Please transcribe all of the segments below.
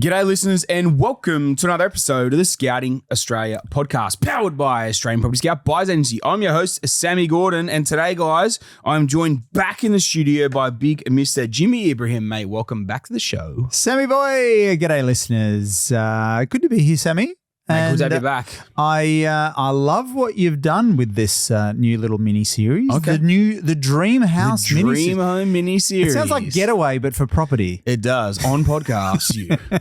G'day listeners and welcome to another episode of the Scouting Australia podcast powered by Australian Property Scout Buyers Agency. I'm your host, Sammy Gordon, and today, guys, I'm joined back in the studio by big Mr. Jimmy Ibrahim. Mate, welcome back to the show. Sammy boy, g'day listeners. Good to be here, Sammy. Mate, good to have you back. I love what you've done with this new little mini series. Okay. The Dream House The Dream Home mini series. It sounds like Getaway, but for property. It does on podcasts.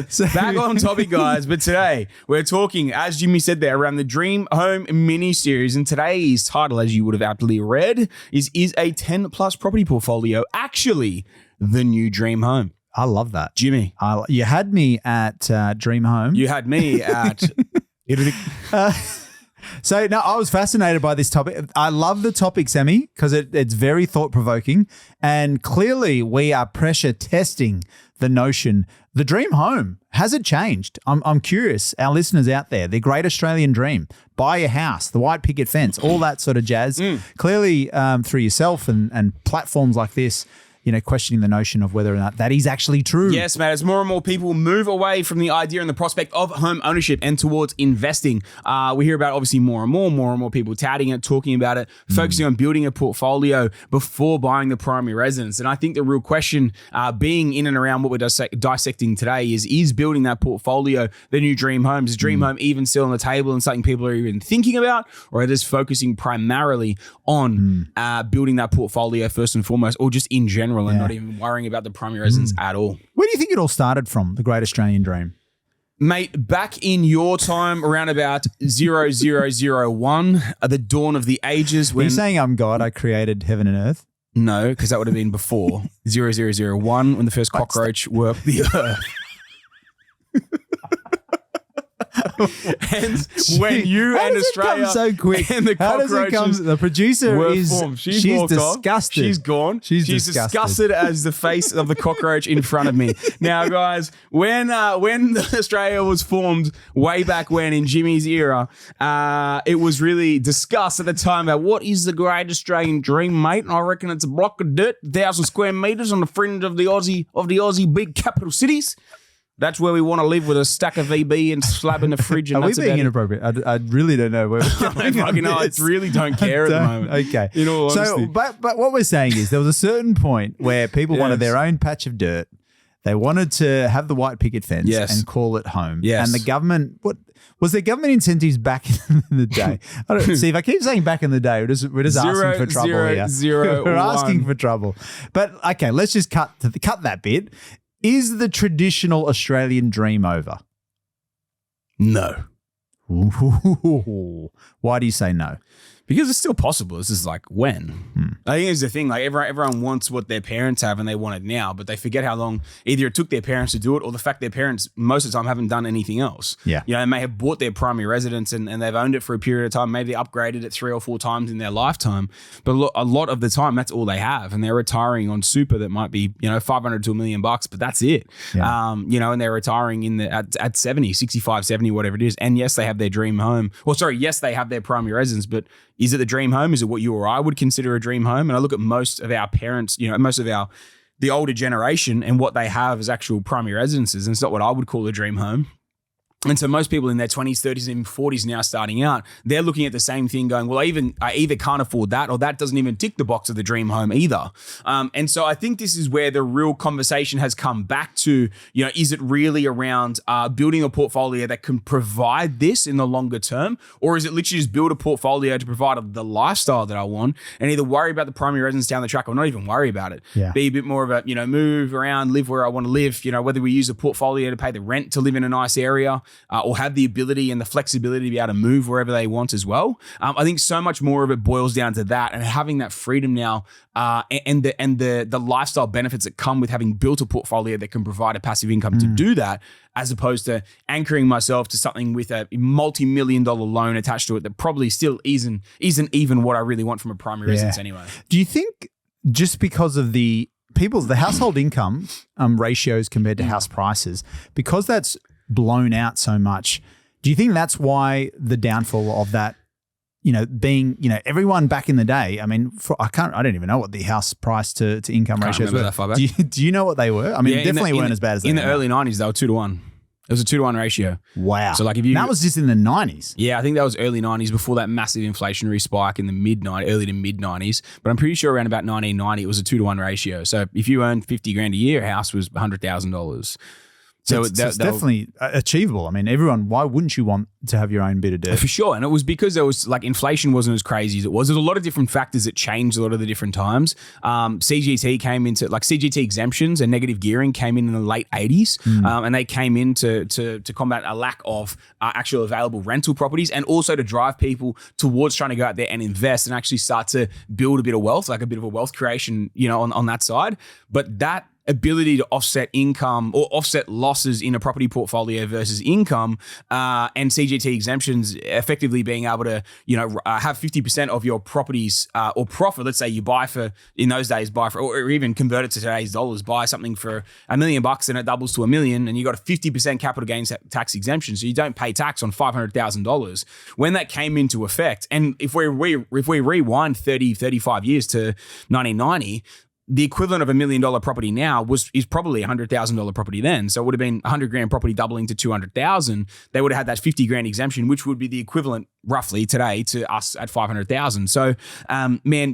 So, back on topic, guys. But today we're talking, as Jimmy said there, around the Dream Home mini series. And today's title, as you would have aptly read, is a 10 plus property portfolio actually the new dream home? I love that. Jimmy. You had me at Dream Home. You had me at... So, no, I was fascinated by this topic. I love the topic, Sammy, because it's very thought-provoking. And clearly we are pressure testing the notion. The dream home, has it changed? I'm curious. Our listeners out there, the great Australian dream, buy a house, the white picket fence, all that sort of jazz. Clearly through yourself and platforms like this, questioning the notion of whether or not that is actually true. Yes, mate. As more and more people move away from the idea and the prospect of home ownership and towards investing, we hear about obviously more and more people touting it, talking about it, focusing on building a portfolio before buying the primary residence. And I think the real question being in and around what we're dissecting today is building that portfolio the new dream home? Is dream home even still on the table and something people are even thinking about? Or are they just focusing primarily on building that portfolio first and foremost, or just in general? And not even worrying about the primary residence at all. Where do you think it all started from, the great Australian dream? Mate, back in your time, around about 0001, at the dawn of the ages. Are you saying I'm God, I created heaven and earth? No, because that would have been before 0001 when the first cockroach worked the earth. And when you and Australia so quick? And the cockroaches the producer is formed. She's disgusted. She's gone. She's disgusted as the face of the cockroach in front of me. Now, guys, when Australia was formed way back when in Jimmy's era, it was really discussed at the time about what is the great Australian dream, mate. And I reckon it's a block of dirt, 1,000 square meters on the fringe of the Aussie big capital cities. That's where we want to live, with a stack of VB and slab in the fridge. And Are we being inappropriate? I really don't know where we're going. I really don't care at the moment. Okay. In all honesty. So, but what we're saying is there was a certain point where people wanted their own patch of dirt. They wanted to have the white picket fence and call it home. Yes. And the government, what was there government incentives back in the day? I don't see if I keep saying back in the day, we're just asking for trouble here. We're asking for trouble. But okay, let's just cut that bit. Is the traditional Australian dream over? No. Why do you say no? Because it's still possible. It's just like, when? I think it's the thing. Like everyone wants what their parents have and they want it now, but they forget how long either it took their parents to do it, or the fact their parents most of the time haven't done anything else. Yeah. They may have bought their primary residence and they've owned it for a period of time. Maybe they upgraded it 3 or 4 times in their lifetime. But a lot of the time, that's all they have. And they're retiring on super that might be, $500 to $1 million, but that's it. Yeah. And they're retiring at 70, 65, 70, whatever it is. And yes, they have their dream home. Yes, they have their primary residence, but is it the dream home? Is it what you or I would consider a dream home? And I look at most of our parents, most of the older generation, and what they have as actual primary residences. And it's not what I would call a dream home. And so most people in their 20s, 30s, and 40s now starting out, they're looking at the same thing going, well, I either can't afford that, or that doesn't even tick the box of the dream home either. And so I think this is where the real conversation has come back to, is it really around building a portfolio that can provide this in the longer term? Or is it literally just build a portfolio to provide the lifestyle that I want, and either worry about the primary residence down the track or not even worry about it? Yeah. Be a bit more of a, move around, live where I want to live, whether we use a portfolio to pay the rent to live in a nice area, or have the ability and the flexibility to be able to move wherever they want as well. I think so much more of it boils down to that, and having that freedom now, and the lifestyle benefits that come with having built a portfolio that can provide a passive income to do that, as opposed to anchoring myself to something with a multi-million-dollar loan attached to it that probably still isn't even what I really want from a primary residence anyway. Do you think just because of the household income ratios compared to house prices, because that's blown out so much, do you think that's why the downfall of that being, everyone back in the day, I mean, I don't even know what the house price to income ratios were. That far back. Do you know what they were? I mean, definitely weren't as bad as they are. In the early 90s, they were 2-to-1. It was a 2-to-1 ratio. Wow. So like that was just in the 90s. Yeah, I think that was early 90s before that massive inflationary spike in the early to mid 90s. But I'm pretty sure around about 1990, it was a 2-to-1 ratio. So if you earned $50,000 a year, a house was $100,000. So it's definitely achievable. I mean, everyone, why wouldn't you want to have your own bit of dirt? For sure. And it was because there was like inflation wasn't as crazy as it was. There's a lot of different factors that changed a lot of the different times. CGT came into like CGT exemptions and negative gearing came in the late 80s. And they came in to combat a lack of actual available rental properties and also to drive people towards trying to go out there and invest and actually start to build a bit of wealth, like a bit of a wealth creation, on that side. But that ability to offset income or offset losses in a property portfolio versus income and CGT exemptions effectively being able to, have 50% of your properties or profit. Let's say you buy for, in those days, or even convert it to today's dollars, buy something for $1 million and it doubles to $1 million and you got a 50% capital gains tax exemption. So you don't pay tax on $500,000. When that came into effect, and if we rewind 35 years to 1990, the equivalent of $1 million property now is probably $100,000 property then. So it would have been $100,000 property doubling to $200,000. They would have had that $50,000 exemption, which would be the equivalent roughly today to us at $500,000. So,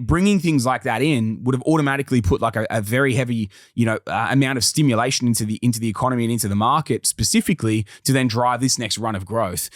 bringing things like that in would have automatically put like a very heavy, amount of stimulation into the economy and into the market specifically to then drive this next run of growth.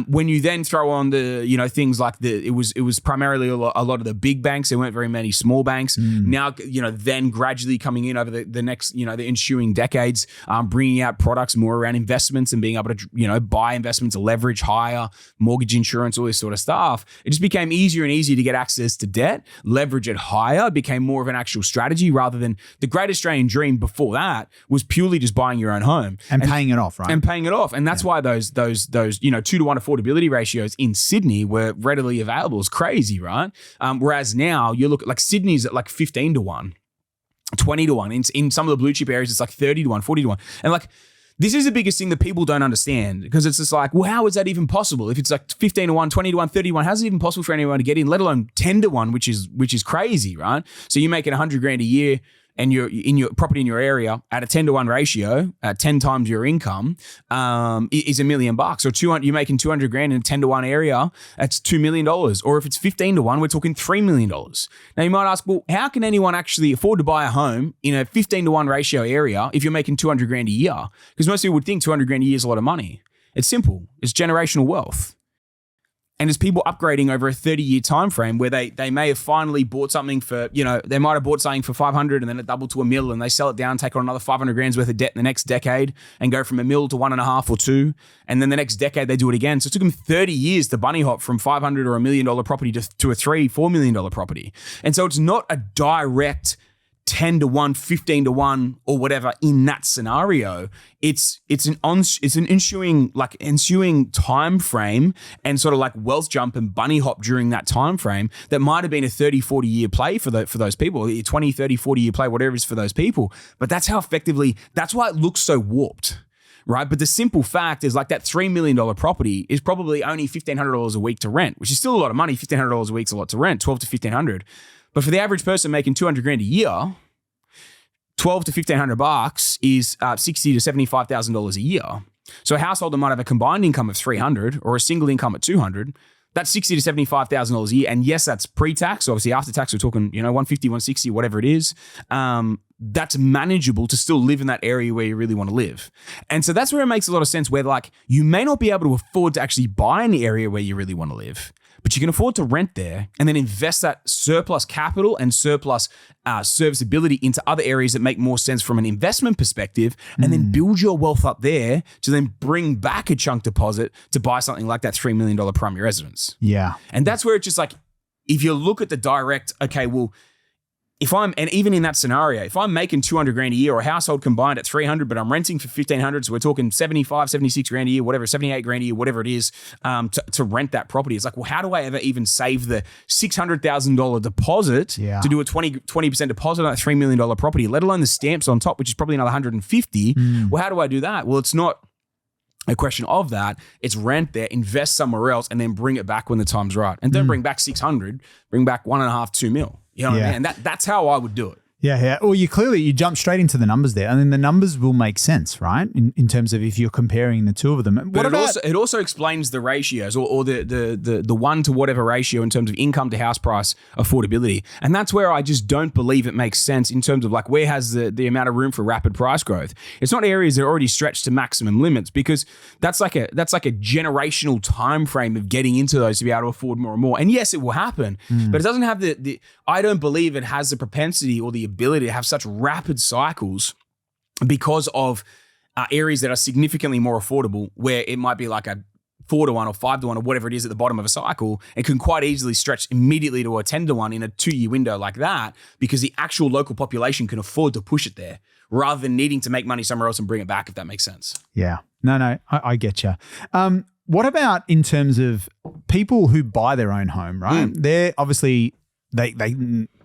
When you then throw on the, things like it was primarily a lot of the big banks. There weren't very many small banks. Now, then gradually coming in over the next, the ensuing decades, bringing out products more around investments and being able to, buy investments, leverage higher, mortgage insurance, all this sort of stuff. It just became easier and easier to get access to debt, leverage it higher. It became more of an actual strategy rather than the great Australian dream before that was purely just buying your own home. And paying it off, right? And paying it off. And that's why those 2-to-1 affordability ratios in Sydney were readily available. It's crazy, right? Whereas now you look at like Sydney's at like 15-to-1. 20-to-1. In some of the blue chip areas, it's like 30-to-1, 40-to-1. And like, this is the biggest thing that people don't understand because it's just like, well, how is that even possible? If it's like 15-to-1, 20-to-1, 30-to-1, how's it even possible for anyone to get in, let alone 10-to-1, which is crazy, right? So you're making $100,000 a year and you're in your property in your area at a 10-to-1 ratio, 10 times your income, is $1 million. Or you're making $200,000 in a 10-to-1 area, that's $2 million. Or if it's 15-to-1, we're talking $3 million. Now you might ask, well, how can anyone actually afford to buy a home in a 15-to-1 ratio area if you're making $200,000 a year? Because most people would think $200,000 a year is a lot of money. It's simple. It's generational wealth. And it's people upgrading over a 30-year time frame where they may have finally bought something for, they might have bought something for 500 and then it doubled to $1 million and they sell it down, take on another $500,000 worth of debt in the next decade and go from $1 million to 1.5 or 2. And then the next decade they do it again. So it took them 30 years to bunny hop from $500 or $1 million property to a $3-4 million property. And so it's not a direct 10-to-1, 15-to-1 or whatever in that scenario. It's an ensuing time frame and sort of like wealth jump and bunny hop during that time frame that might have been a 30-40 year play for those people, 20, 30, 40 year play, whatever it is for those people. But that's how that's why it looks so warped. Right. But the simple fact is like that $3 million property is probably only $1,500 a week to rent, which is still a lot of money. $1,500 a week is a lot to rent, $1,200 to $1,500. But for the average person making $200,000 a year, $1,200 to $1,500 is $60,000 to $75,000 a year. So a householder might have a combined income of $300 or a single income at $200. That's $60,000 to $75,000 a year. And yes, that's pre-tax. Obviously, after tax, we're talking, $150, $160, whatever it is. That's manageable to still live in that area where you really want to live. And so that's where it makes a lot of sense where like you may not be able to afford to actually buy in the area where you really want to live, but you can afford to rent there and then invest that surplus capital and surplus serviceability into other areas that make more sense from an investment perspective and then build your wealth up there to then bring back a chunk deposit to buy something like that $3 million primary residence. Yeah. And that's where it's just like, if you look at the direct, okay, well, and even in that scenario, if I'm making $200,000 a year or a household combined at $300, but I'm renting for $1,500, so we're talking $75,000, $76,000 a year, whatever, $78,000 a year, whatever it is, to rent that property. It's like, well, how do I ever even save the $600,000 deposit to do a 20% deposit on that $3 million property, let alone the stamps on top, which is probably another $150. Well, how do I do that? Well, it's not a question of that. It's rent there, invest somewhere else, and then bring it back when the time's right. And don't bring back 600, bring back 1.5, 2 mil. You know what I mean? And that's how I would do it. Yeah. Well, you jump straight into the numbers there, and then the numbers will make sense, right? In terms of if you're comparing the two of them. But it also explains the ratios or the one to whatever ratio in terms of income to house price affordability. And that's where I just don't believe it makes sense in terms of like where has the amount of room for rapid price growth. It's not areas that are already stretched to maximum limits, because that's like a generational time frame of getting into those to be able to afford more and more. And yes, it will happen, but it doesn't have I don't believe it has the propensity or the ability to have such rapid cycles because of areas that are significantly more affordable, where it might be like a 4-to-1 or 5-to-1 or whatever it is at the bottom of a cycle. It can quite easily stretch immediately to a 10-to-1 in a 2-year window like that, because the actual local population can afford to push it there rather than needing to make money somewhere else and bring it back, if that makes sense. Yeah. No, I get you. What about in terms of people who buy their own home, right? They're obviously, they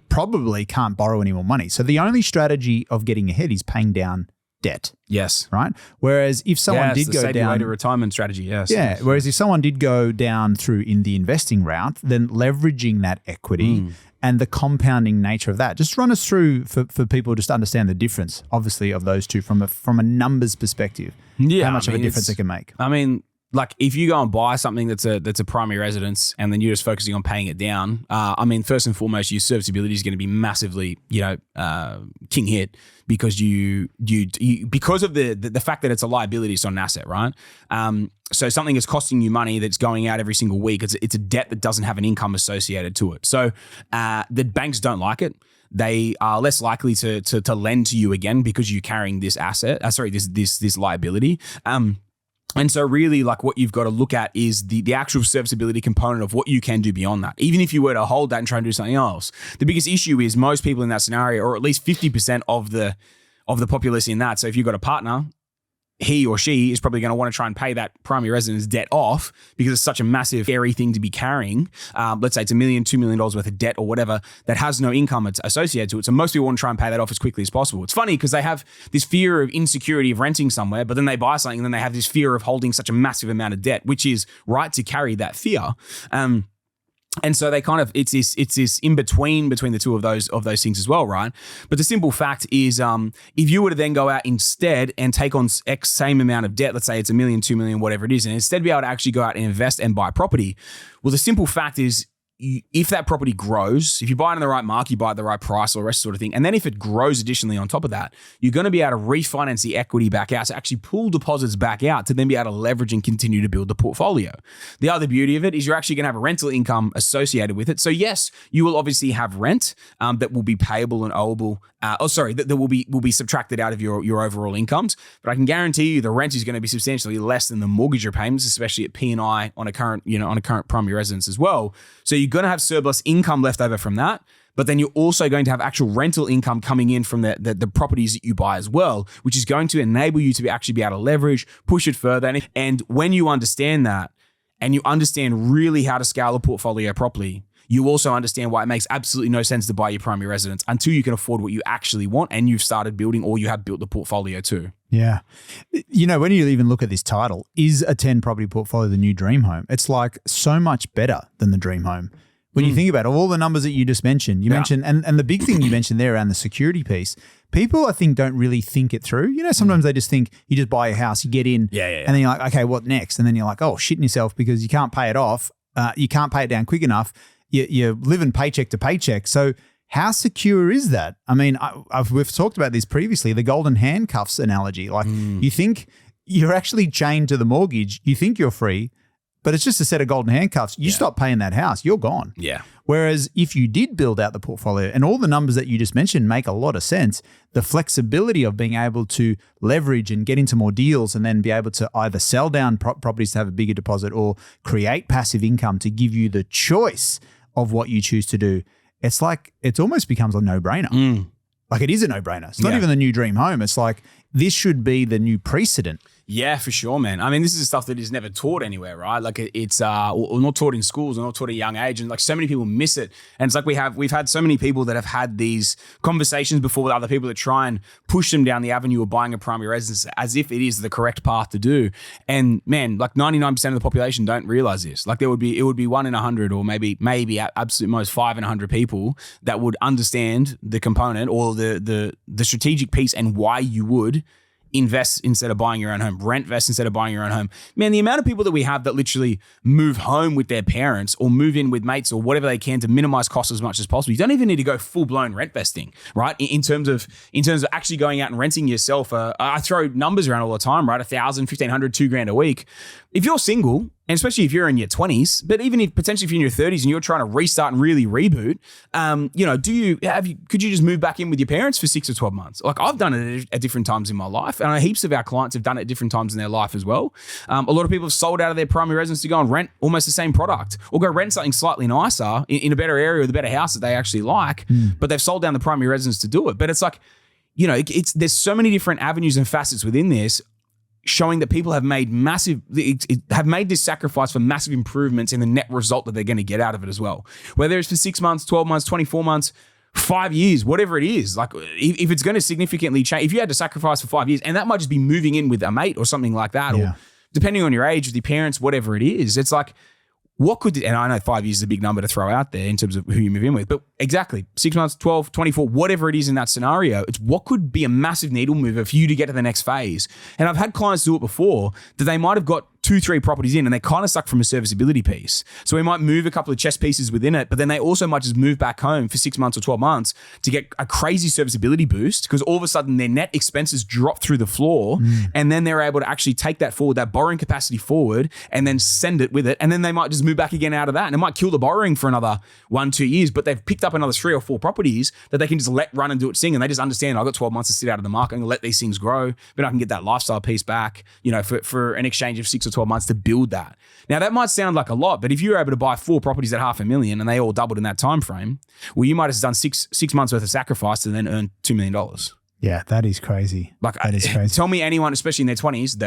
probably can't borrow any more money. So the only strategy of getting ahead is paying down debt. Yes. Right? Whereas if someone did go down to retirement strategy, yes. Yeah. Whereas if someone did go down through in the investing route, then leveraging that equity and the compounding nature of that. Just run us through for people just to understand the difference, obviously, of those two from a numbers perspective. Yeah. How much of a difference it can make. I mean, like if you go and buy something that's a primary residence and then you're just focusing on paying it down, I mean, first and foremost, your serviceability is going to be massively, king hit, because because of the fact that it's a liability, it's not an asset, right? So something is costing you money that's going out every single week. It's a debt that doesn't have an income associated to it. So the banks don't like it. They are less likely to lend to you again because you're carrying this asset. This liability. And so really, like, what you've got to look at is the actual serviceability component of what you can do beyond that. Even if you were to hold that and try and do something else, the biggest issue is most people in that scenario, or at least 50% of the populace in that. So if you've got a partner, he or she is probably going to want to try and pay that primary residence debt off, because it's such a massive, scary thing to be carrying. Let's say it's $1 million, $2 million worth of debt or whatever that has no income associated to it. So most people want to try and pay that off as quickly as possible. It's funny because they have this fear of insecurity of renting somewhere, but then they buy something and then they have this fear of holding such a massive amount of debt, which is right to carry that fear. And so they kind of, it's this in between the two of those things as well, right? But the simple fact is, if you were to then go out instead and take on X same amount of debt, let's say it's $1 million, $2 million, whatever it is, and instead be able to actually go out and invest and buy property, well, the simple fact is, if that property grows, if you buy it in the right mark, you buy it at the right price, or the rest sort of thing. And then if it grows additionally on top of that, you're going to be able to refinance the equity back out, to actually pull deposits back out, to then be able to leverage and continue to build the portfolio. The other beauty of it is you're actually going to have a rental income associated with it. So yes, you will obviously have rent that will be payable and owable. That will be subtracted out of your overall incomes. But I can guarantee you the rent is going to be substantially less than the mortgage repayments, especially at P&I on a current primary residence as well. So you're going to have surplus income left over from that, but then you're also going to have actual rental income coming in from the properties that you buy as well, which is going to enable you to actually be able to leverage, push it further. And when you understand that, and you understand really how to scale a portfolio properly, you also understand why it makes absolutely no sense to buy your primary residence until you can afford what you actually want and you've started building, or you have built the portfolio too. Yeah. When you even look at this title, is a 10 property portfolio the new dream home? It's like so much better than the dream home. When you think about all the numbers that you just mentioned, and the big thing you mentioned there around the security piece, people I think don't really think it through. Sometimes they just think you just buy a house, you get in, and then you're like, okay, what next? And then you're like, oh, shitting yourself because you can't pay it off. You can't pay it down quick enough. You're living paycheck to paycheck. So how secure is that? I mean, we've talked about this previously, the golden handcuffs analogy. Like you think you're actually chained to the mortgage, you think you're free, but it's just a set of golden handcuffs. You stop paying that house, you're gone. Yeah. Whereas if you did build out the portfolio, and all the numbers that you just mentioned make a lot of sense, the flexibility of being able to leverage and get into more deals and then be able to either sell down properties to have a bigger deposit or create passive income to give you the choice of what you choose to do, it's like it almost becomes a no-brainer. Like it is a no-brainer. It's not even the new dream home. It's like this should be the new precedent. Yeah, for sure, man. I mean, this is stuff that is never taught anywhere, right? Like it's or not taught in schools, or not taught at a young age, and like so many people miss it. And it's like we've had so many people that have had these conversations before with other people that try and push them down the avenue of buying a primary residence as if it is the correct path to do. And man, like 99% of the population don't realize this. Like it would be 1 in 100, or maybe at absolute most 5 in 100 people that would understand the component or the strategic piece and why you would invest instead of buying your own home, rentvest instead of buying your own home. Man, the amount of people that we have that literally move home with their parents or move in with mates or whatever they can to minimize costs as much as possible. You don't even need to go full blown rentvesting, right? In terms of actually going out and renting yourself. I throw numbers around all the time, right? 1,000, 1,500, $2,000 a week. If you're single, and especially if you're in your 20s, but even if potentially if you're in your 30s and you're trying to restart and really reboot, could you just move back in with your parents for 6 or 12 months? Like I've done it at different times in my life, and heaps of our clients have done it at different times in their life as well. A lot of people have sold out of their primary residence to go and rent almost the same product, or go rent something slightly nicer in a better area with a better house that they actually like, but they've sold down the primary residence to do it. But it's like, there's so many different avenues and facets within this, showing that people have made this sacrifice for massive improvements in the net result that they're going to get out of it as well. Whether it's for 6 months, 12 months, 24 months, 5 years, whatever it is, like if it's going to significantly change, if you had to sacrifice for 5 years, and that might just be moving in with a mate or something like that, or depending on your age with your parents, whatever it is, it's like, and I know 5 years is a big number to throw out there in terms of who you move in with, but exactly 6 months, 12, 24, whatever it is in that scenario, it's what could be a massive needle mover for you to get to the next phase. And I've had clients do it before that they might have got 2-3 properties in and they kind of suck from a serviceability piece. So we might move a couple of chess pieces within it, but then they also might just move back home for 6 months or 12 months to get a crazy serviceability boost, because all of a sudden their net expenses drop through the floor, and then they're able to actually take that forward, that borrowing capacity forward, and then send it with it. And then they might just move back again out of that, and it might kill the borrowing for another 1-2 years, but they've picked up another 3 or 4 properties that they can just let run and do its thing. And they just understand, I've got 12 months to sit out of the market and let these things grow, but I can get that lifestyle piece back, for an exchange of 6 or 12 months to build that. Now that might sound like a lot, but if you were able to buy 4 properties at $500,000 and they all doubled in that time frame, well, you might have done six months worth of sacrifice and then earned $2 million. Yeah, that is crazy. Like, that is crazy. Tell me anyone, especially in their 20s,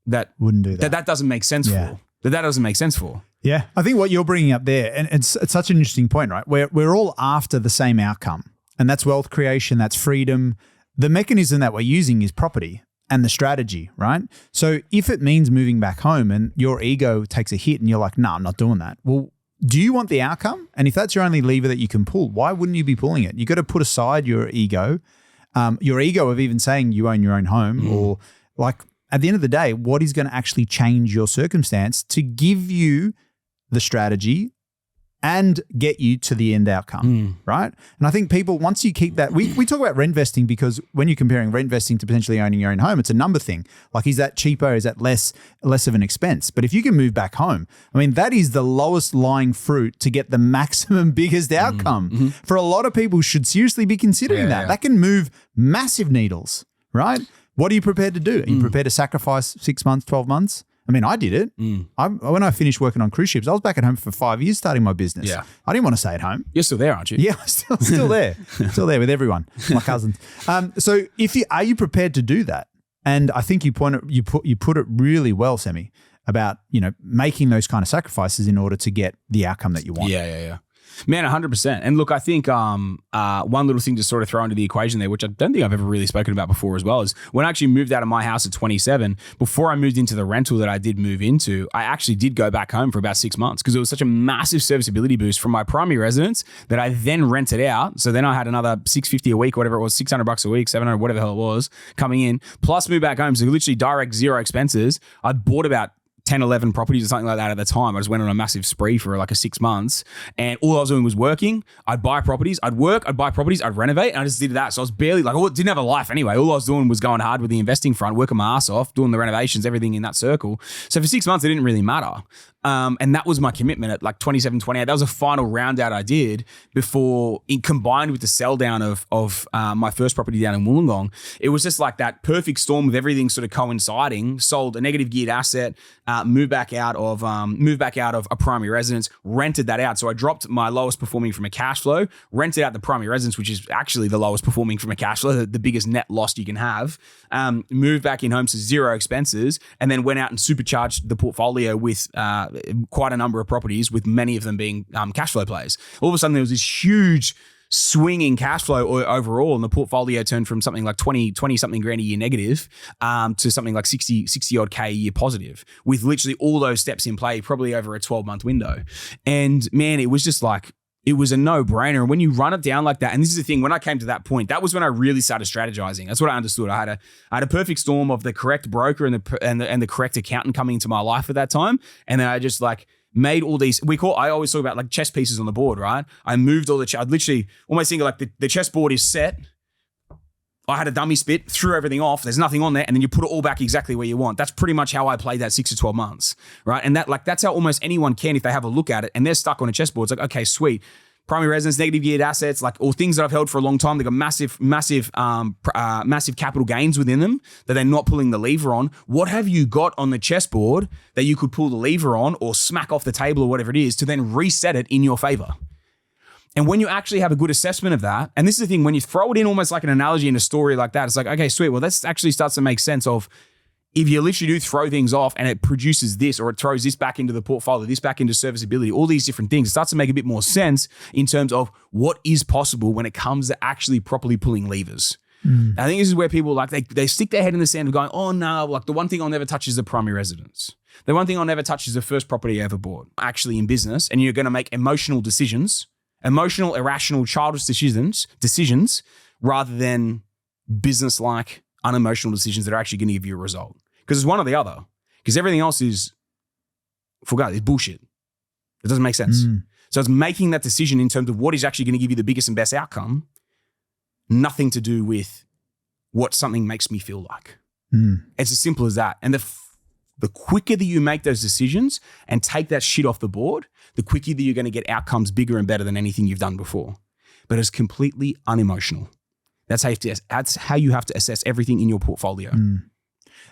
that wouldn't do that. That doesn't make sense for. That doesn't make sense for. Yeah, I think what you're bringing up there, and it's such an interesting point, right? We're all after the same outcome, and that's wealth creation, that's freedom. The mechanism that we're using is property and the strategy, right? So if it means moving back home and your ego takes a hit and you're like, no, I'm not doing that. Well, do you want the outcome? And if that's your only lever that you can pull, why wouldn't you be pulling it? You got to put aside your ego of even saying you own your own home, or like at the end of the day, what is going to actually change your circumstance to give you the strategy and get you to the end outcome, right? And I think people, once you keep that, we talk about rentvesting because when you're comparing rentvesting to potentially owning your own home, it's a number thing. Like, is that cheaper? Is that less of an expense? But if you can move back home, I mean, that is the lowest lying fruit to get the maximum biggest outcome. For a lot of people should seriously be considering that. That can move massive needles, right? What are you prepared to do? Are you prepared to sacrifice 6 months, 12 months? I mean, I did it. When I finished working on cruise ships, I was back at home for 5 years starting my business. Yeah. I didn't want to stay at home. You're still there, aren't you? Yeah, still there. Still there with everyone, my cousins. So are you prepared to do that? And I think you put it really well, Sammy, about, making those kind of sacrifices in order to get the outcome that you want. Yeah. Man, 100%. And look, I think one little thing to sort of throw into the equation there, which I don't think I've ever really spoken about before as well, is when I actually moved out of my house at 27, before I moved into the rental that I did move into, I actually did go back home for about 6 months because it was such a massive serviceability boost from my primary residence that I then rented out. So then I had another $650 a week, whatever it was, $600 a week, $700, whatever the hell it was, coming in, plus move back home. So literally direct zero expenses. I bought about 10, 11 properties or something like that at the time. I just went on a massive spree for like 6 months, and all I was doing was working. I'd buy properties, I'd work, I'd buy properties, I'd renovate, and I just did that. So I was barely didn't have a life anyway. All I was doing was going hard with the investing front, working my ass off, doing the renovations, everything in that circle. So for 6 months, it didn't really matter. And that was my commitment at like 27, 28. That was a final round out I did before, combined with the sell down of my first property down in Wollongong. It was just like that perfect storm of everything sort of coinciding. Sold a negative geared asset, moved back out of a primary residence, rented that out. So I dropped my lowest performing from a cash flow, rented out the primary residence, which is actually the lowest performing from a cash flow, the biggest net loss you can have. Moved back in home to zero expenses, and then went out and supercharged the portfolio with quite a number of properties, with many of them being cash flow plays. All of a sudden, there was this huge swing in cash flow overall, and the portfolio turned from something like 20 something grand a year negative to something like 60 odd K a year positive, with literally all those steps in play, probably over a 12-month window. And man, it was just like, it was a no-brainer. And when you run it down like that, and this is the thing, when I came to that point, that was when I really started strategizing. That's what I understood. I had a perfect storm of the correct broker and the correct accountant coming into my life at that time. And then I just like made all these, I always talk about like chess pieces on the board, right? I moved all I'd literally almost think like the chessboard is set. I had a dummy spit, threw everything off. There's nothing on there. And then you put it all back exactly where you want. That's pretty much how I played that 6 to 12 months, right? And that's how almost anyone can if they have a look at it and they're stuck on a chessboard. It's like, okay, sweet. Primary residence, negative geared assets, like all things that I've held for a long time. They've got massive capital gains within them that they're not pulling the lever on. What have you got on the chessboard that you could pull the lever on or smack off the table or whatever it is to then reset it in your favor? And when you actually have a good assessment of that, and this is the thing, when you throw it in almost like an analogy in a story like that, it's like, okay, sweet. Well, this actually starts to make sense of if you literally do throw things off and it produces this, or it throws this back into the portfolio, this back into serviceability, all these different things, it starts to make a bit more sense in terms of what is possible when it comes to actually properly pulling levers. I think this is where people like, they stick their head in the sand of going, oh no, like the one thing I'll never touch is the primary residence. The one thing I'll never touch is the first property I ever bought. Actually in business, and you're going to make emotional decisions, emotional, irrational, childish decisions rather than business-like, unemotional decisions that are actually going to give you a result. Because it's one or the other. Because everything else is bullshit. It doesn't make sense. So it's making that decision in terms of what is actually going to give you the biggest and best outcome, nothing to do with what something makes me feel like. It's as simple as that. And the quicker that you make those decisions and take that shit off the board, the quicker that you're going to get outcomes bigger and better than anything you've done before. But it's completely unemotional. That's how you have to assess everything in your portfolio.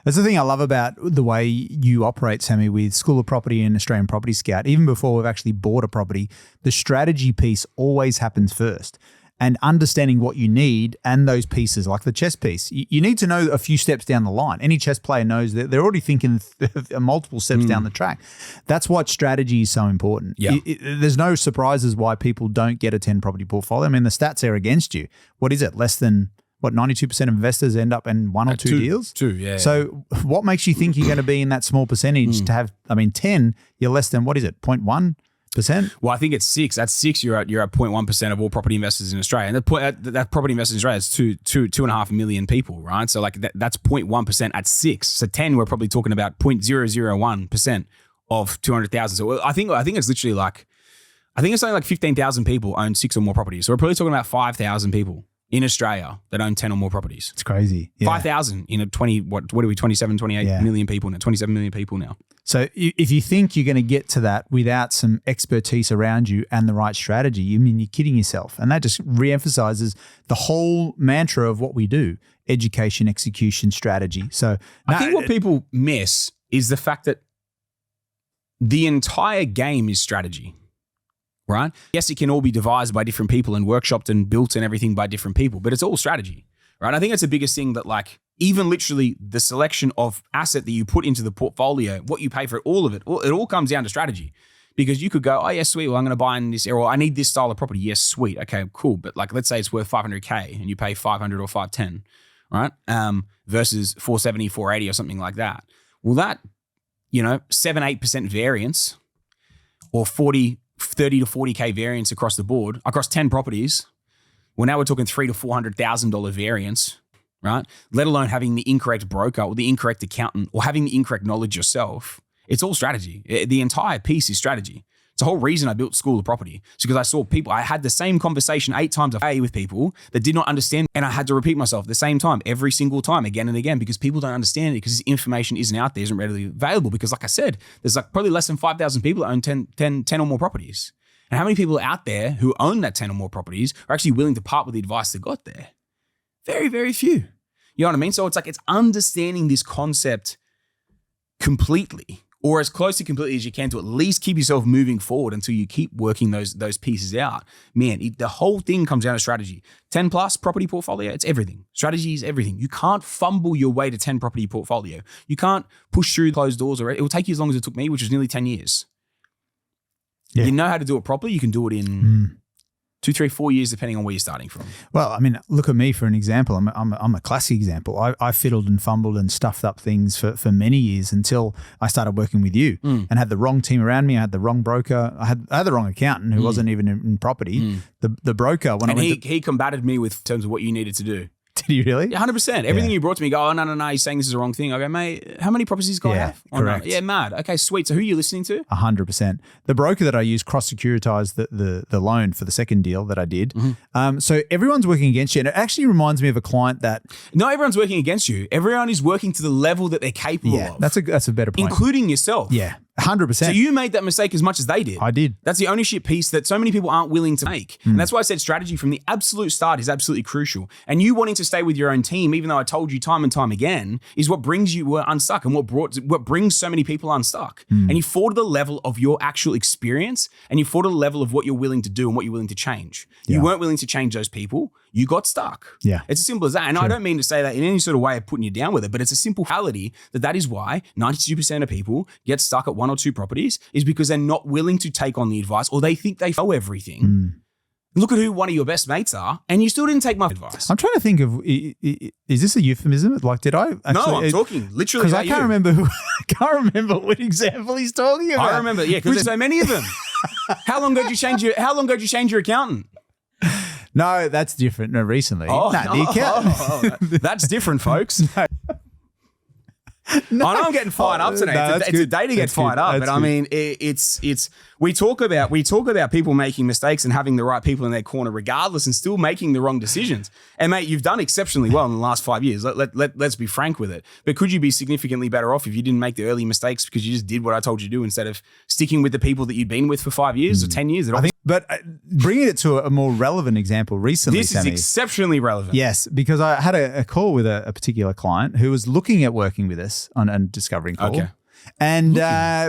That's the thing I love about the way you operate, Sammy, with School of Property and Australian Property Scout. Even before we've actually bought a property, the strategy piece always happens first. And understanding what you need and those pieces, like the chess piece, you need to know a few steps down the line. Any chess player knows that they're already thinking multiple steps down the track. That's why strategy is so important. Yeah. There's no surprises why people don't get a 10 property portfolio. I mean, the stats are against you. What is it? Less than 92% of investors end up in one or two deals? Yeah. So what makes you think you're going to be in that small percentage to have, 10, you're less than, 0.1%? Well, I think it's 6. At 6, you're at 0.1% of all property investors in Australia. And that property investors in Australia is 2.5 million people, right? So like that's 0.1% at 6. So 10, we're probably talking about 0.001% of 200,000. So I think it's literally like, I think it's something like 15,000 people own 6 or more properties. So we're probably talking about 5,000 people in Australia that own 10 or more properties. It's crazy. Yeah. 5,000 in a 27, 28 million people now, 27 million people now. So if you think you're going to get to that without some expertise around you and the right strategy, you're kidding yourself. And that just reemphasizes the whole mantra of what we do: education, execution, strategy. So I think what people miss is the fact that the entire game is strategy, right? Yes, it can all be devised by different people and workshopped and built and everything by different people, but it's all strategy, right? I think that's the biggest thing, that like, even literally the selection of asset that you put into the portfolio, what you pay for it, all of it all comes down to strategy. Because you could go, oh, yes, sweet, well, I'm going to buy in this area, or I need this style of property. Yes, sweet. Okay, cool. But like, let's say it's worth 500K and you pay 500 or 510, right? Versus 470, 480 or something like that. Well, that, 7-8% variance, or 30 to 40K variance across the board, across 10 properties. Well, now we're talking $300,000 to $400,000 variance, right? Let alone having the incorrect broker or the incorrect accountant or having the incorrect knowledge yourself. It's all strategy. The entire piece is strategy. It's the whole reason I built School of Property. It's because I saw people, I had the same conversation 8 times a day with people that did not understand, and I had to repeat myself the same time, every single time, again and again, because people don't understand it, because this information isn't out there, isn't readily available. Because like I said, there's like probably less than 5,000 people that own 10 or more properties. And how many people are out there who own that 10 or more properties are actually willing to part with the advice they got there? Very, very few. You know what I mean? So it's like, it's understanding this concept completely, or as close to completely as you can to at least keep yourself moving forward until you keep working those pieces out. Man, the whole thing comes down to strategy. 10 plus property portfolio, it's everything. Strategy is everything. You can't fumble your way to 10 property portfolio. You can't push through closed doors, or it will take you as long as it took me, which was nearly 10 years. Yeah. You know how to do it properly. You can do it in 2, 3, 4 years, depending on where you're starting from. Well, I mean, look at me for an example. I'm a classic example. I fiddled and fumbled and stuffed up things for many years until I started working with you and had the wrong team around me. I had the wrong broker. I had the wrong accountant who wasn't even in property. The broker, when he combated me with terms of what you needed to do. Did you really? Yeah, 100%. Everything you brought to me, go, oh, no, you're saying this is the wrong thing. I go, mate, how many properties do you have? Correct. No. Yeah, mad. Okay, sweet. So who are you listening to? 100%. The broker that I used cross-securitized the loan for the second deal that I did. So everyone's working against you. And it actually reminds me of a client that... No, everyone's working against you. Everyone is working to the level that they're capable of. That's a better point. Including yourself. Yeah. 100%. So you made that mistake as much as they did. I did. That's the ownership piece that so many people aren't willing to make. And that's why I said strategy from the absolute start is absolutely crucial. And you wanting to stay with your own team, even though I told you time and time again, is what brings you unstuck and what brings so many people unstuck. And you fall to the level of your actual experience, and you fall to the level of what you're willing to do and what you're willing to change. You weren't willing to change those people. You got stuck. Yeah. It's as simple as that. And I don't mean to say that in any sort of way of putting you down with it, but it's a simple reality that is why 92% of people get stuck at 1 or 2 properties, is because they're not willing to take on the advice, or they think they know everything. Look at who one of your best mates are, and you still didn't take my advice. I'm trying to think of, is this a euphemism? Like, did I actually? No, I'm talking literally because I can't remember what example he's talking about. I remember, yeah, because there's so many of them. How long ago did you change your accountant? No, that's different. No, recently. The accountant. That's different, folks. No. I know I'm getting fired up today. It's a day to get fired up, but I mean, it's we talk about people making mistakes and having the right people in their corner regardless, and still making the wrong decisions. And mate, you've done exceptionally well in the last 5 years. Let's be frank with it. But could you be significantly better off if you didn't make the early mistakes because you just did what I told you to do instead of sticking with the people that you'd been with for 5 years or 10 years? But bringing it to a more relevant example recently, this is exceptionally relevant. Yes, because I had a call with a particular client who was looking at working with us on a discovering call. Okay. And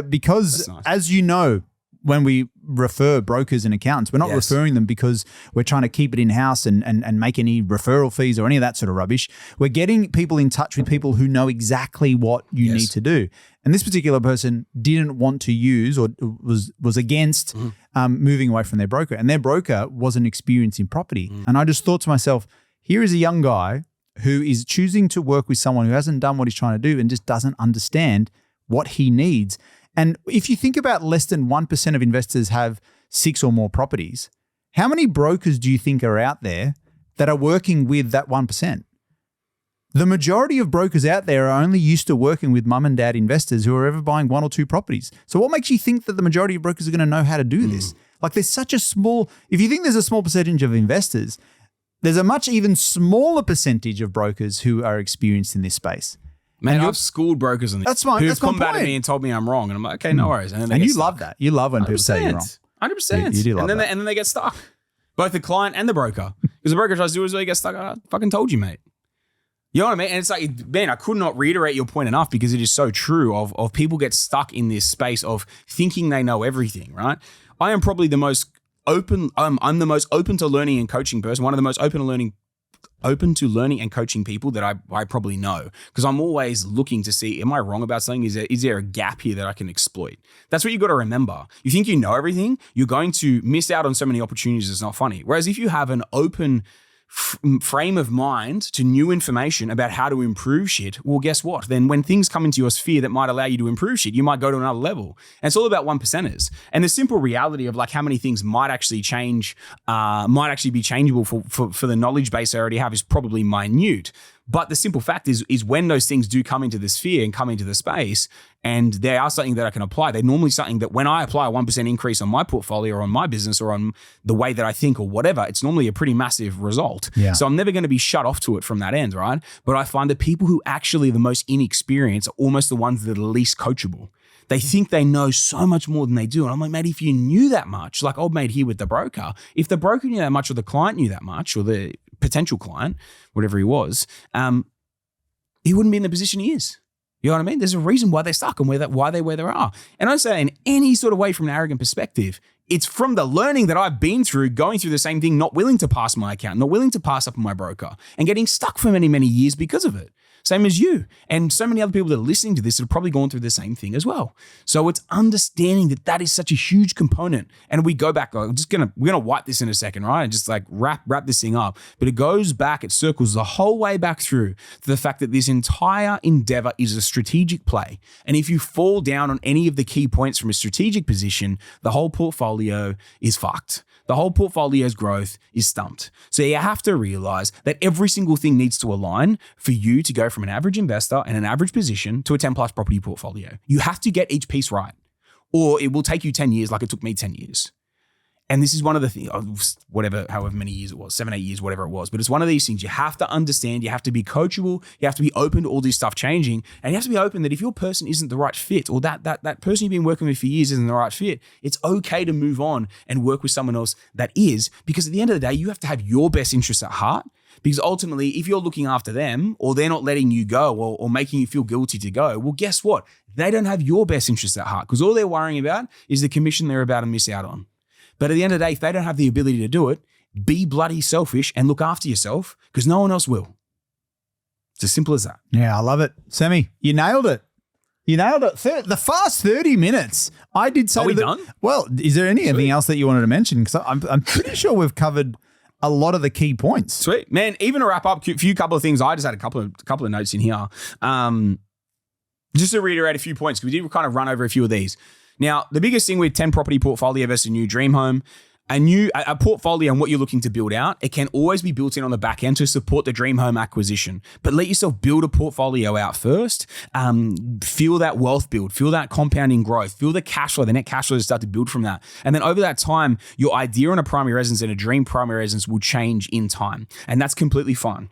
because, nice. As you know, when we refer brokers and accountants, we're not referring them because we're trying to keep it in-house and make any referral fees or any of that sort of rubbish. We're getting people in touch with people who know exactly what you need to do. And this particular person didn't want to use or was against moving away from their broker. And their broker wasn't experienced in property. And I just thought to myself, here is a young guy who is choosing to work with someone who hasn't done what he's trying to do and just doesn't understand what he needs. And if you think about less than 1% of investors have 6 or more properties, how many brokers do you think are out there that are working with that 1%? The majority of brokers out there are only used to working with mum and dad investors who are ever buying 1 or 2 properties. So what makes you think that the majority of brokers are going to know how to do this? Like there's such a small, if you think there's a small percentage of investors, there's a much even smaller percentage of brokers who are experienced in this space. Man, I've schooled brokers on this. That's my who've combated me and told me I'm wrong. And I'm like, okay, no worries. And you love that. You love when people say you're wrong. 100%. You do love that. And then they get stuck. Both the client and the broker. Because the broker tries to do it as well, you get stuck. I fucking told you, mate. You know what I mean? And it's like, man, I could not reiterate your point enough because it is so true of people get stuck in this space of thinking they know everything, right? I am probably the most open, I'm the most open to learning and coaching person, one of the most open to learning and coaching people that I probably know, because I'm always looking to see, am I wrong about something? Is there a gap here that I can exploit? That's what you got to remember. You think you know everything, you're going to miss out on so many opportunities. It's not funny. Whereas if you have an open frame of mind to new information about how to improve shit, well, guess what? Then when things come into your sphere that might allow you to improve shit, you might go to another level. And it's all about 1%ers. And the simple reality of like how many things might actually change, might actually be changeable for the knowledge base I already have is probably minute. But the simple fact is when those things do come into the sphere and come into the space, and they are something that I can apply, they're normally something that when I apply a 1% increase on my portfolio or on my business or on the way that I think or whatever, it's normally a pretty massive result. Yeah. So I'm never going to be shut off to it from that end, right? But I find that people who actually are the most inexperienced are almost the ones that are least coachable. They think they know so much more than they do. And I'm like, mate, if you knew that much, like old mate here with the broker, if the broker knew that much or the client knew that much or the potential client, whatever he was, he wouldn't be in the position he is. You know what I mean? There's a reason why they're stuck and why they're where they are. And I don't say that in any sort of way from an arrogant perspective. It's from the learning that I've been through, going through the same thing, not willing to pass my account, not willing to pass up on my broker, and getting stuck for many, many years because of it. Same as you. And so many other people that are listening to this have probably gone through the same thing as well. So it's understanding that that is such a huge component. And we go back, we're going to wipe this in a second, right? And just like wrap this thing up. But it goes back, it circles the whole way back through to the fact that this entire endeavor is a strategic play. And if you fall down on any of the key points from a strategic position, the whole portfolio is fucked. The whole portfolio's growth is stumped. So you have to realize that every single thing needs to align for you to go from an average investor and an average position to a 10 plus property portfolio. You have to get each piece right, or it will take you 10 years like it took me 10 years. And this is one of the things, however many years it was, 7, 8 years, whatever it was. But it's one of these things you have to understand. You have to be coachable. You have to be open to all this stuff changing. And you have to be open that if your person isn't the right fit, or that person you've been working with for years isn't the right fit, it's okay to move on and work with someone else that is. Because at the end of the day, you have to have your best interests at heart. Because ultimately, if you're looking after them, or they're not letting you go, or making you feel guilty to go, well, guess what? They don't have your best interests at heart, because all they're worrying about is the commission they're about to miss out on. But at the end of the day, if they don't have the ability to do it, be bloody selfish and look after yourself, because no one else will. It's as simple as that. Yeah, I love it. Sammy, you nailed it. You nailed it. The fast 30 minutes. I did say. Are we done? Well, is there anything else that you wanted to mention? Because I'm pretty sure we've covered a lot of the key points. Sweet. Man, even to wrap up, a few couple of things. I just had a couple of notes in here. Just to reiterate a few points, because we did kind of run over a few of these. Now, the biggest thing with 10 property portfolio versus a new dream home, a portfolio and what you're looking to build out, it can always be built in on the back end to support the dream home acquisition. But let yourself build a portfolio out first. Feel that wealth build, feel that compounding growth, feel the cash flow, the net cash flow to start to build from that. And then over that time, your idea on a primary residence and a dream primary residence will change in time. And that's completely fine.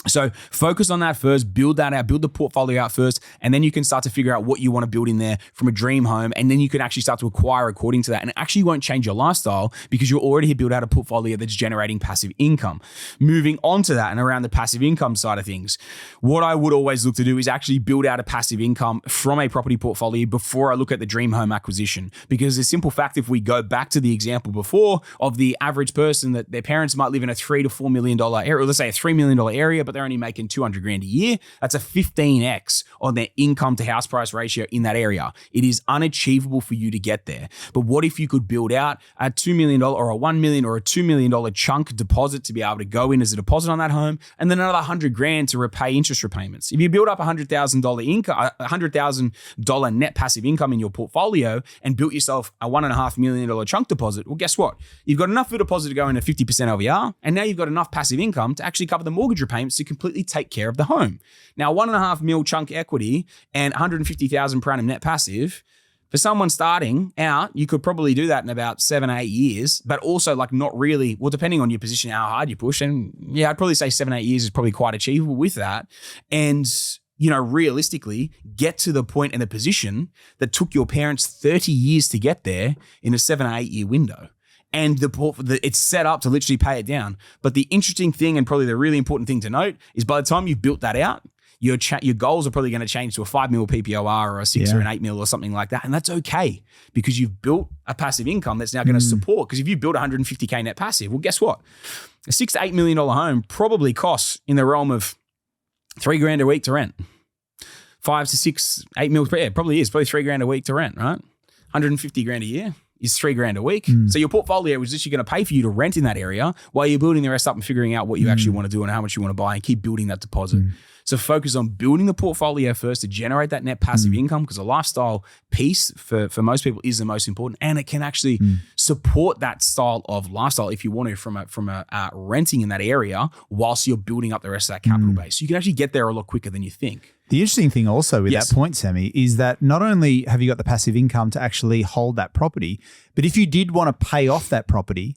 So focus on that first, build that out, build the portfolio out first, and then you can start to figure out what you want to build in there from a dream home, and then you can actually start to acquire according to that. And it actually won't change your lifestyle because you're already built out a portfolio that's generating passive income. Moving on to that and around the passive income side of things, what I would always look to do is actually build out a passive income from a property portfolio before I look at the dream home acquisition. Because the simple fact, if we go back to the example before of the average person that their parents might live in a $3 to $4 million area, or let's say a $3 million area, but they're only making $200,000 a year. That's a 15x on their income to house price ratio in that area. It is unachievable for you to get there. But what if you could build out a $2 million or a $1 million or a $2 million chunk deposit to be able to go in as a deposit on that home, and then another $100,000 to repay interest repayments? If you build up $100,000 income, $100,000 net passive income in your portfolio and built yourself a $1.5 million chunk deposit, well, guess what? You've got enough for deposit to go into 50% LVR, and now you've got enough passive income to actually cover the mortgage repayments to completely take care of the home. Now, $1.5 million chunk equity and $150,000 per annum net passive, for someone starting out, you could probably do that in about 7 or 8 years, but also like not really, well, depending on your position, how hard you push. And yeah, I'd probably say 7 or 8 years is probably quite achievable with that. And realistically, get to the point and the position that took your parents 30 years to get there in a 7 or 8 year window. And it's set up to literally pay it down. But the interesting thing, and probably the really important thing to note, is by the time you've built that out, your goals are probably going to change to a 5 mil PPOR or a 6 or an 8 mil or something like that. And that's okay, because you've built a passive income that's now going to support. Because if you build $150K net passive, well, guess what? A $6 to $8 million home probably costs in the realm of $3,000 a week to rent. 5 to 6, 8 mil, yeah, probably is probably $3,000 a week to rent, right? $150,000 a year is $3,000 a week. So your portfolio is just going to pay for you to rent in that area while you're building the rest up and figuring out what you actually want to do and how much you want to buy, and keep building that deposit. So focus on building the portfolio first to generate that net passive income, because the lifestyle piece for most people is the most important, and it can actually support that style of lifestyle if you want to from a renting in that area whilst you're building up the rest of that capital base. So you can actually get there a lot quicker than you think. The interesting thing also with that point, Sammy, is that not only have you got the passive income to actually hold that property, but if you did want to pay off that property,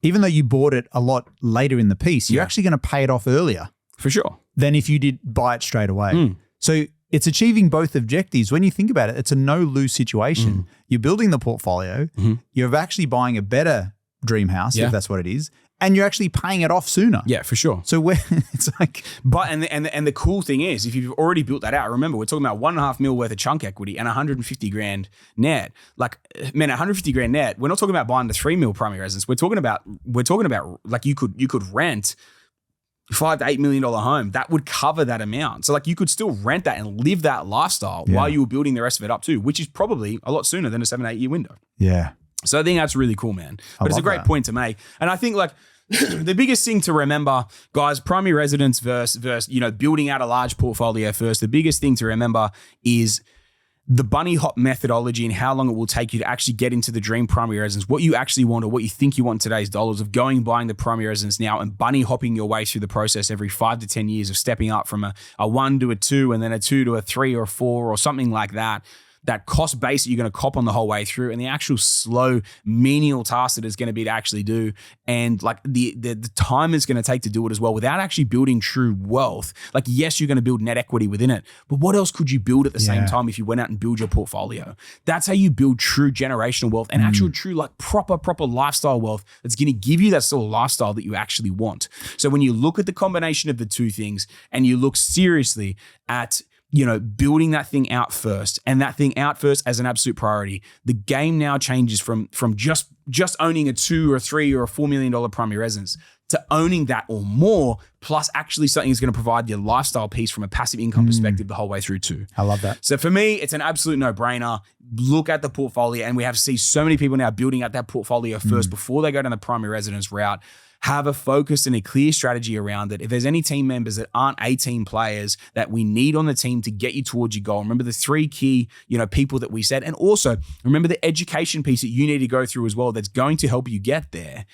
even though you bought it a lot later in the piece, you're actually going to pay it off earlier. For sure. Than if you did buy it straight away. So it's achieving both objectives. When you think about it, it's a no-lose situation. You're building the portfolio. You're actually buying a better dream house, if that's what it is, and you're actually paying it off sooner. Yeah, for sure. So it's like, but and the cool thing is, if you've already built that out, remember we're talking about 1.5 mil worth of chunk equity and 150 grand net. Like, man, 150 grand net. We're not talking about buying the 3 mil primary residence. We're talking about like you could rent $5 to $8 million home. That would cover that amount. So like you could still rent that and live that lifestyle while you were building the rest of it up too, which is probably a lot sooner than a 7-8 year window. Yeah. So I think that's really cool, man. But it's a great point to make. And I think like the biggest thing to remember, guys, primary residence versus, you know, building out a large portfolio first. The biggest thing to remember is the bunny hop methodology and how long it will take you to actually get into the dream primary residence, what you actually want or what you think you want in today's dollars, of going and buying the primary residence now and bunny hopping your way through the process every 5 to 10 years of stepping up from a 1 to a 2 and then a 2 to a 3 or a 4 or something like that. That cost base that you're going to cop on the whole way through, and the actual slow menial task that it's going to be to actually do, and like the time it's going to take to do it as well, without actually building true wealth. Like, yes, you're going to build net equity within it, but what else could you build at the same time if you went out and build your portfolio? That's how you build true generational wealth and actual true like proper lifestyle wealth that's going to give you that sort of lifestyle that you actually want. So when you look at the combination of the two things and you look seriously at, you know, building that thing out first, and that thing out first as an absolute priority, the game now changes from just owning a 2 or 3 or a $4 million primary residence to owning that or more, plus actually something that's going to provide your lifestyle piece from a passive income perspective the whole way through too. I love that. So for me, it's an absolute no-brainer. Look at the portfolio, and we have seen so many people now building out that portfolio first before they go down the primary residence route. Have a focus and a clear strategy around it. If there's any team members that aren't A team players that we need on the team to get you towards your goal, remember the 3 key, you know, people that we said, and also remember the education piece that you need to go through as well that's going to help you get there.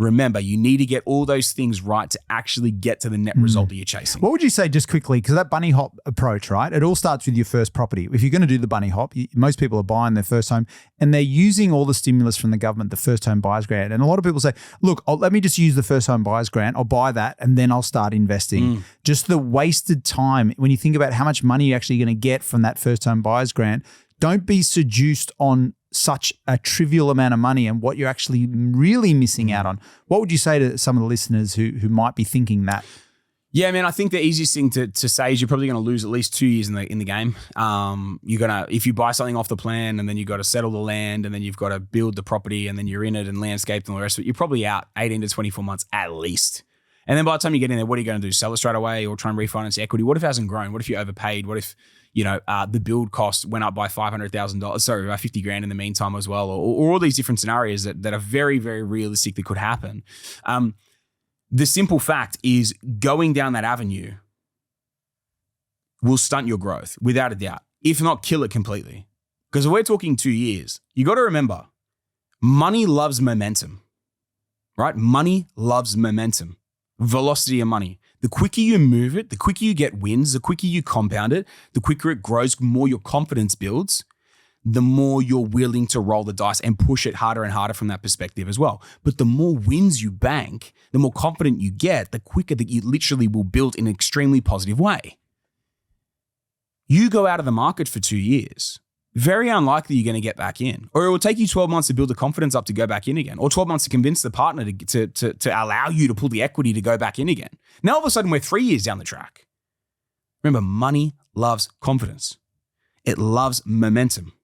Remember, you need to get all those things right to actually get to the net result that you're chasing. What would you say, just quickly, because that bunny hop approach, right? It all starts with your first property. If you're going to do the bunny hop, most people are buying their first home and they're using all the stimulus from the government, the first home buyers grant. And a lot of people say, look, let me just use the first home buyers grant. I'll buy that and then I'll start investing. Just the wasted time. When you think about how much money you're actually going to get from that first home buyers grant, don't be seduced on such a trivial amount of money and what you're actually really missing out on. What would you say to some of the listeners who might be thinking that? Yeah, man, I think the easiest thing to say is you're probably going to lose at least 2 years in the game. You're gonna, if you buy something off the plan and then you've got to settle the land and then you've got to build the property and then you're in it and landscaped and all the rest of it, you're probably out 18 to 24 months at least. And then by the time you get in there, what are you going to do? Sell it straight away or try and refinance the equity? What if it hasn't grown? What if you overpaid? What if, you know, the build cost went up by $500,000, sorry, by 50 grand in the meantime as well, or all these different scenarios that are very, very realistic that could happen. The simple fact is going down that avenue will stunt your growth without a doubt, if not kill it completely. Because if we're talking 2 years, you got to remember, money loves momentum, right? Money loves momentum, velocity of money. The quicker you move it, the quicker you get wins, the quicker you compound it, the quicker it grows, the more your confidence builds, the more you're willing to roll the dice and push it harder and harder from that perspective as well. But the more wins you bank, the more confident you get, the quicker that you literally will build in an extremely positive way. You go out of the market for 2 years, very unlikely you're going to get back in. Or it will take you 12 months to build the confidence up to go back in again. Or 12 months to convince the partner to allow you to pull the equity to go back in again. Now all of a sudden we're 3 years down the track. Remember, money loves confidence. It loves momentum.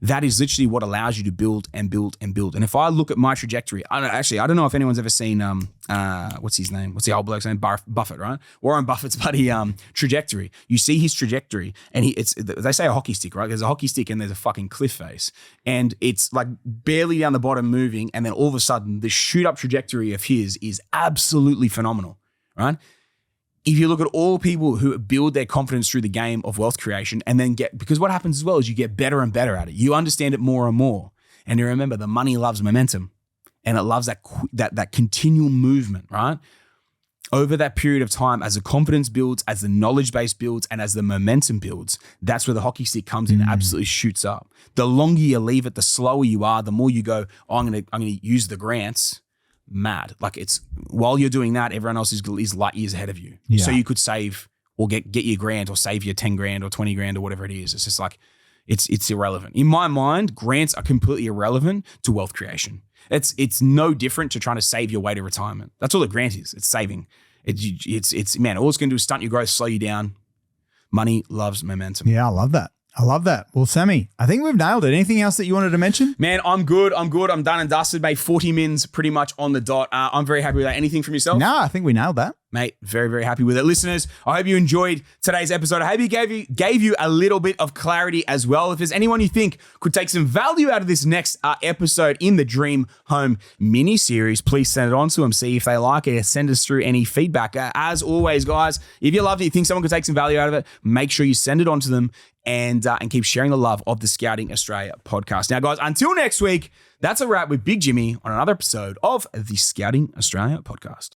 That is literally what allows you to build and build and build. And if I look at my trajectory, I don't know if anyone's ever seen, what's his name? What's the old bloke's name? Buffett, right? Warren Buffett's buddy trajectory. You see his trajectory and they say a hockey stick, right? There's a hockey stick and there's a fucking cliff face. And it's like barely down the bottom moving. And then all of a sudden the shoot up trajectory of his is absolutely phenomenal, right? If you look at all people who build their confidence through the game of wealth creation and then because what happens as well is you get better and better at it. You understand it more and more. And you remember the money loves momentum and it loves that continual movement, right? Over that period of time, as the confidence builds, as the knowledge base builds, and as the momentum builds, that's where the hockey stick comes in and absolutely shoots up. The longer you leave it, the slower you are, the more you go, oh, I'm gonna use the grants. Mad. Like it's while you're doing that, everyone else is light years ahead of you. Yeah. So you could save or get your grant or save your 10 grand or 20 grand or whatever it is. It's just like, it's irrelevant. In my mind, grants are completely irrelevant to wealth creation. It's no different to trying to save your way to retirement. That's all a grant is. It's saving. It's man, all it's going to do is stunt your growth, slow you down. Money loves momentum. Yeah, I love that. Well, Sammy, I think we've nailed it. Anything else that you wanted to mention? Man, I'm good. I'm done and dusted, mate. 40 mins pretty much on the dot. I'm very happy with that. Anything from yourself? No, I think we nailed that. Mate, very, very happy with it. Listeners, I hope you enjoyed today's episode. I hope it gave you a little bit of clarity as well. If there's anyone you think could take some value out of this next episode in the Dream Home mini-series, please send it on to them. See if they like it. Send us through any feedback. As always, guys, if you loved it, you think someone could take some value out of it, make sure you send it on to them and keep sharing the love of the Scouting Australia podcast. Now, guys, until next week, that's a wrap with Big Jimmy on another episode of the Scouting Australia podcast.